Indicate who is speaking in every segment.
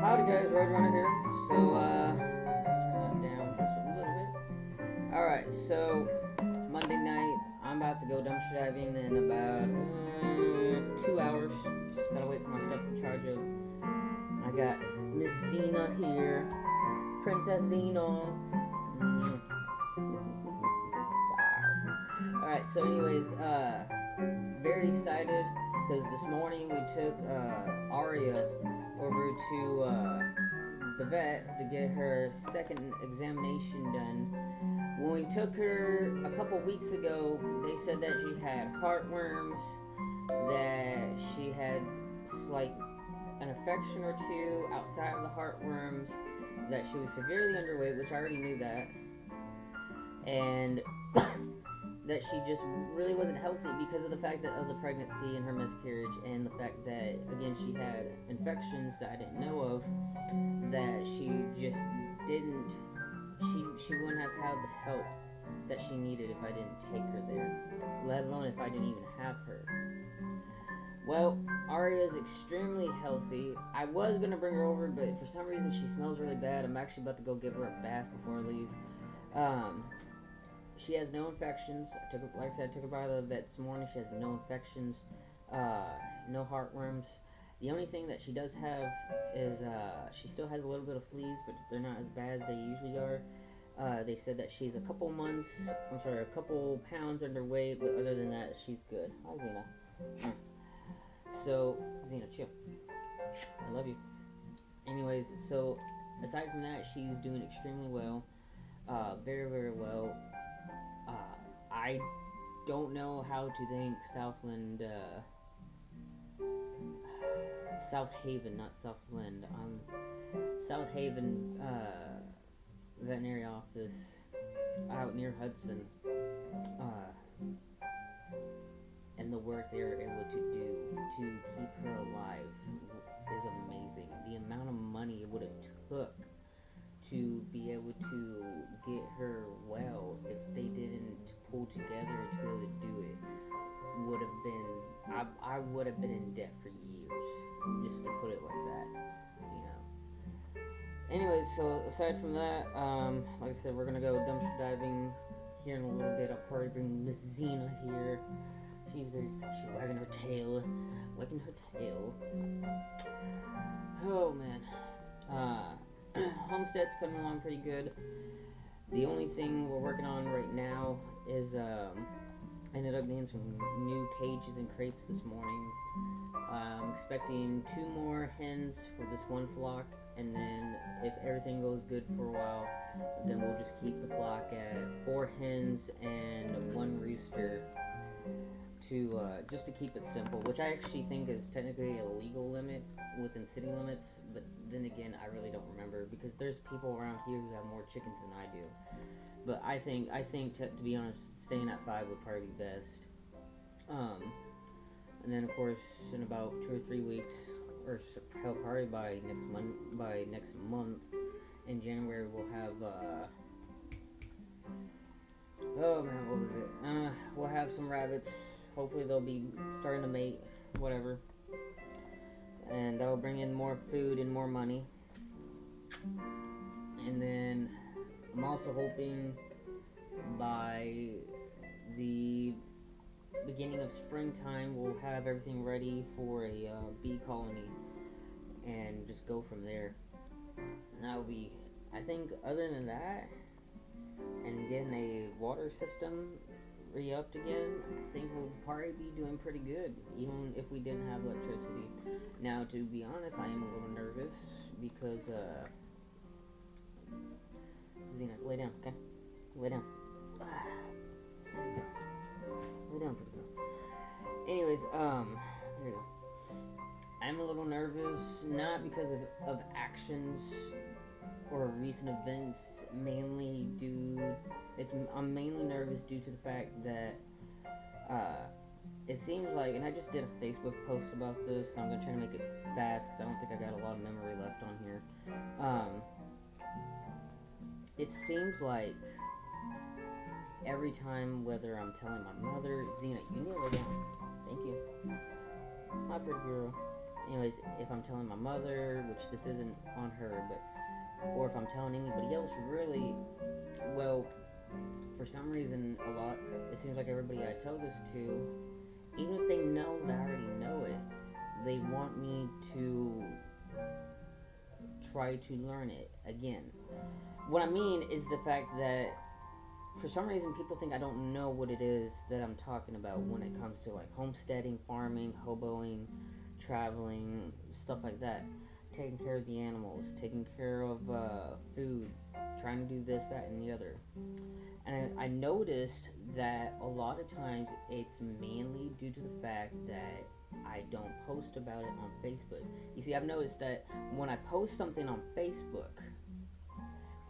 Speaker 1: Howdy guys, Roadrunner here. So, let's turn that down just a little bit. Alright, so, it's Monday night. I'm about to go dumpster diving in about 2 hours. Just gotta wait for my stuff to charge up. I got Miss Xena here. Princess Xena. Alright, so anyways, very excited because this morning we took Aria over to the vet to get her second examination done. When we took her a couple weeks ago, they said that she had heartworms, that she had like an infection or two outside of the heartworms, that she was severely underweight, which I already knew that, and that she just really wasn't healthy because of the fact that of the pregnancy and her miscarriage, and the fact that again she had infections that I didn't know of, that she just didn't she wouldn't have had the help that she needed if I didn't take her there, let alone if I didn't even have her. Well, Aria is extremely healthy. I was gonna bring her over, but for some reason she smells really bad. I'm actually about to go give her a bath before I leave. She has no infections. I took her by the vet this morning. She has no infections, no heartworms. The only thing that she does have is she still has a little bit of fleas, but they're not as bad as they usually are. They said that she's a couple pounds underweight, but other than that, she's good. Hi, Xena. So, Xena, chill. I love you. Anyways, so aside from that, she's doing extremely well. Very, very well. I don't know how to thank South Haven, not Southland. South Haven veterinary office out near Hudson, and the work they were able to do to keep her alive is amazing. The amount of money it would have took to be able to get her well, if they didn't pull together to be able to do it, would have been, I would have been in debt for years, just to put it like that, you know. Anyways, so aside from that, like I said, we're gonna go dumpster diving here in a little bit. I'll probably bring Miss Xena here. She's wagging her tail, Oh man, homestead's coming along pretty good. The only thing we're working on right now is I ended up getting some new cages and crates this morning. I'm expecting 2 more hens for this one flock, and then if everything goes good for a while, then we'll just keep the flock at 4 hens and 1 rooster, to just to keep it simple, which I actually think is technically a legal limit within city limits, but then again, I really don't remember, because there's people around here who have more chickens than I do. But I think to be honest, staying at 5 would probably be best. And then of course, in about 2 or 3 weeks, or hell, probably by next month in January, we'll have oh man, what was it? We'll have some rabbits. Hopefully they'll be starting to mate, whatever. And that'll bring in more food and more money. And then I'm also hoping by the beginning of springtime we'll have everything ready for a bee colony, and just go from there. And that will be, I think, other than that, and getting a water system re-upped again, I think we'll probably be doing pretty good, even if we didn't have electricity. Now, to be honest, I am a little nervous because, Xena, lay down, okay? Lay down. Lay down, pretty girl. Anyways, here we go. I'm a little nervous, not because of actions or recent events, I'm mainly nervous due to the fact that it seems like, and I just did a Facebook post about this, and I'm going to try to make it fast because I don't think I got a lot of memory left on here. It seems like every time, whether I'm telling my mother, Xena, you need to lay down. Thank you. My pretty girl. anyways, if I'm telling my mother, which this isn't on her, but or if I'm telling anybody else, really, well, for some reason, it seems like everybody I tell this to, even if they know that I already know it, they want me to try to learn it again. What I mean is the fact that for some reason people think I don't know what it is that I'm talking about when it comes to like homesteading, farming, hoboing, traveling, stuff like that. Taking care of the animals, taking care of food, trying to do this, that, and the other. And I noticed that a lot of times it's mainly due to the fact that I don't post about it on Facebook. You see, I've noticed that when I post something on Facebook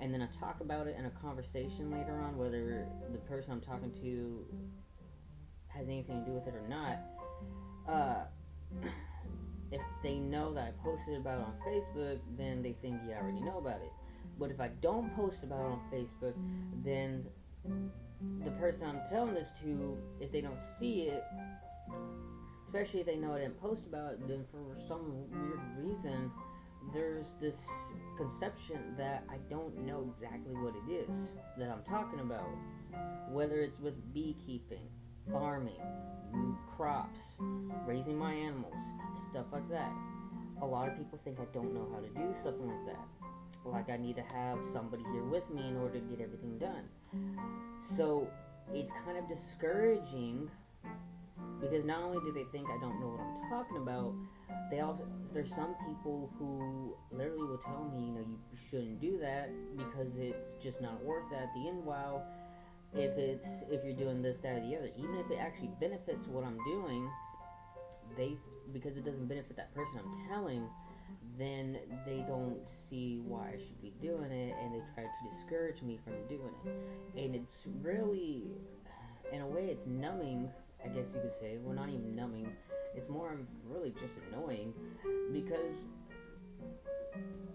Speaker 1: and then I talk about it in a conversation later on, whether the person I'm talking to has anything to do with it or not, if they know that I posted about it on Facebook, then they think, yeah, I already know about it. But if I don't post about it on Facebook, then the person I'm telling this to, if they don't see it, especially if they know I didn't post about it, then for some weird reason, there's this conception that I don't know exactly what it is that I'm talking about. Whether it's with beekeeping, farming, crops, raising my animals, stuff like that. A lot of people think I don't know how to do something like that. Like I need to have somebody here with me in order to get everything done. So it's kind of discouraging because not only do they think I don't know what I'm talking about, there's some people who literally will tell me, you shouldn't do that because it's just not worth it at the end. While if you're doing this, that, or the other, even if it actually benefits what I'm doing, because it doesn't benefit that person I'm telling, then they don't see why I should be doing it, and they try to discourage me from doing it. And it's really, in a way, it's numbing, I guess you could say. Well, not even numbing. It's more of really just annoying because,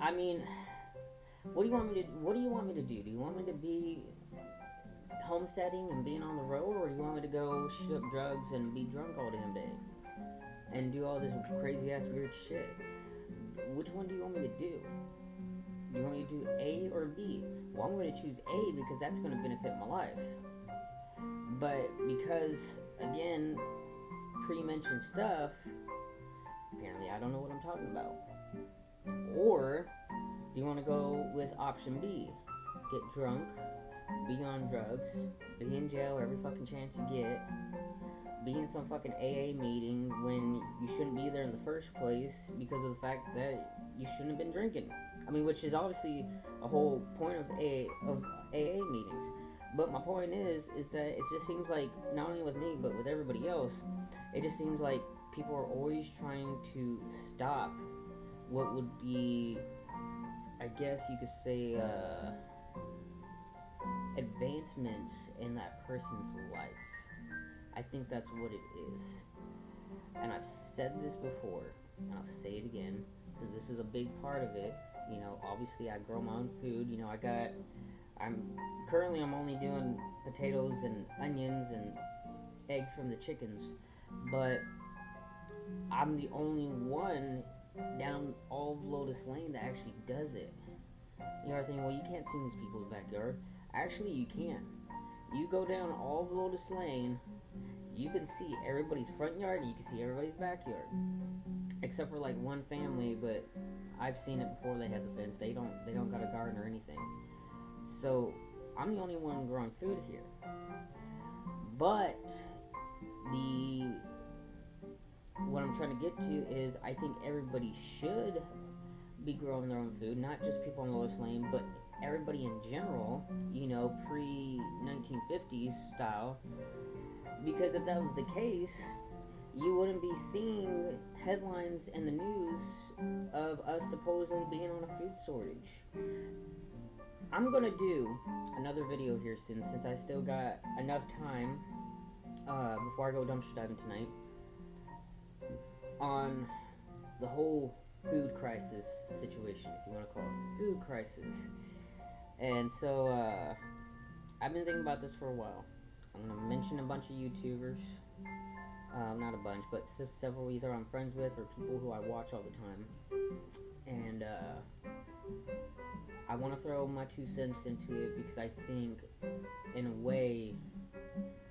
Speaker 1: I mean, what do you want me to do? Do you want me to be homesteading and being on the road, or do you want me to go shoot up drugs and be drunk all damn day and do all this crazy ass weird shit? Which one do you want me to do? Do you want me to do A or B? Well, I'm going to choose A because that's going to benefit my life. But because, again, pre-mentioned stuff, apparently I don't know what I'm talking about. Or do you want to go with option B? Get drunk, be on drugs, be in jail every fucking chance you get, be in some fucking AA meeting when you shouldn't be there in the first place because of the fact that you shouldn't have been drinking. I mean, which is obviously a whole point of AA meetings. But my point is that it just seems like, not only with me, but with everybody else, it just seems like people are always trying to stop what would be, I guess you could say, advancements in that person's life. I think that's what it is. And I've said this before, and I'll say it again, because this is a big part of it. Obviously I grow my own food. I'm only doing potatoes and onions and eggs from the chickens, but I'm the only one down all of Lotus Lane that actually does it. You're thinking, well, you can't see these people's backyard. Actually, you can. You go down all of Lotus Lane, you can see everybody's front yard, and you can see everybody's backyard, except for like one family. But I've seen it before they had the fence. They don't got a garden or anything. So I'm the only one growing food here. But what I'm trying to get to is I think everybody should be growing their own food, not just people on Lotus Lane, but everybody in general, pre-1950s style. Because if that was the case, you wouldn't be seeing headlines in the news of us supposedly being on a food shortage. I'm gonna do another video here soon, since I still got enough time before I go dumpster diving tonight, on the whole food crisis situation, if you want to call it food crisis. And so I've been thinking about this for a while. I'm gonna mention a bunch of YouTubers. not a bunch, but several either I'm friends with or people who I watch all the time. And I want to throw my 2 cents into it because I think, in a way,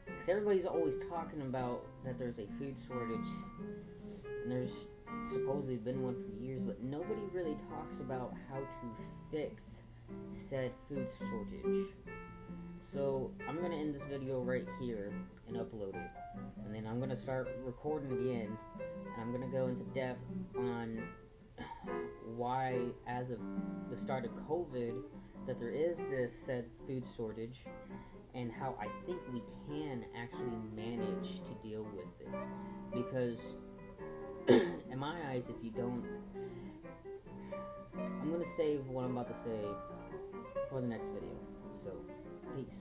Speaker 1: because everybody's always talking about that there's a food shortage, and there's supposedly been one for years, but nobody really talks about how to fix said food shortage. So I'm going to end this video right here and upload it, and then I'm going to start recording again, and I'm going to go into depth on why, as of the start of COVID, that there is this said food shortage, and how I think we can actually manage to deal with it. Because in my eyes, if you don't, I'm gonna save what I'm about to say for the next video. So, peace.